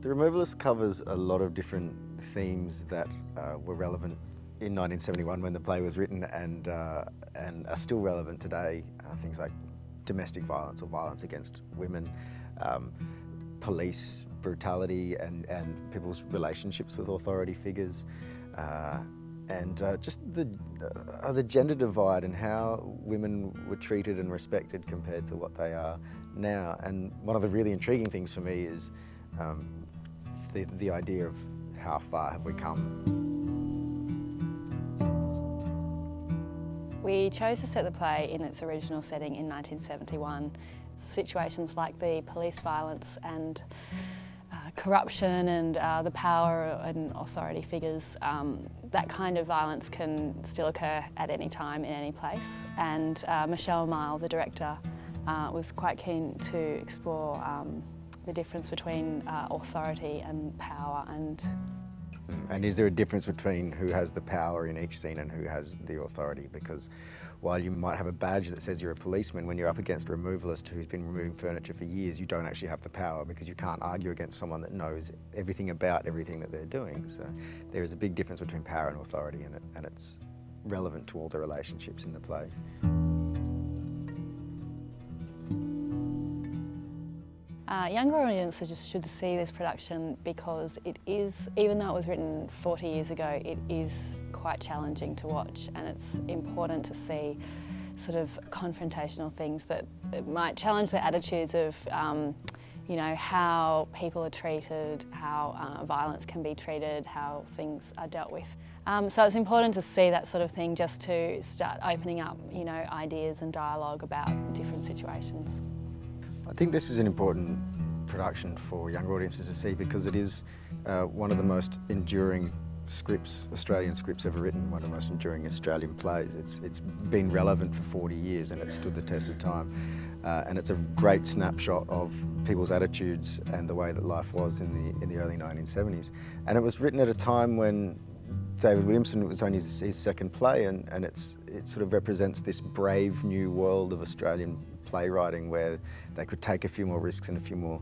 The Removalists covers a lot of different themes that were relevant in 1971 when the play was written and are still relevant today. Things like domestic violence or violence against women, police brutality and people's relationships with authority figures, and just the gender divide and how women were treated and respected compared to what they are now. And one of the really intriguing things for me is the idea of how far have we come. We chose to set the play in its original setting in 1971. Situations like the police violence and corruption and the power and authority figures, that kind of violence can still occur at any time in any place. And Michelle Mile, the director, was quite keen to explore the difference between authority and power. And is there a difference between who has the power in each scene and who has the authority? Because while you might have a badge that says you're a policeman, when you're up against a removalist who's been removing furniture for years, you don't actually have the power because you can't argue against someone that knows everything about everything that they're doing. So there is a big difference between power and authority, and it's relevant to all the relationships in the play. Younger audiences should see this production because it is, even though it was written 40 years ago, it is quite challenging to watch, and it's important to see sort of confrontational things that might challenge the attitudes of you know, how people are treated, how violence can be treated, how things are dealt with. So it's important to see that sort of thing just to start opening up, you know, ideas and dialogue about different situations. I think this is an important production for younger audiences to see because it is one of the most enduring scripts, Australian scripts ever written, one of the most enduring Australian plays. It's been relevant for 40 years and it's stood the test of time. And it's a great snapshot of people's attitudes and the way that life was in the early 1970s. And it was written at a time when David Williamson, it was only his second play, and it sort of represents this brave new world of Australian playwriting where they could take a few more risks and a few more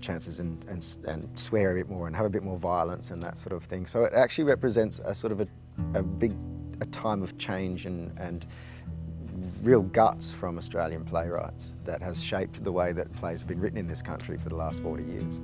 chances and swear a bit more and have a bit more violence and that sort of thing. So it actually represents a sort of a time of change and real guts from Australian playwrights that has shaped the way that plays have been written in this country for the last 40 years.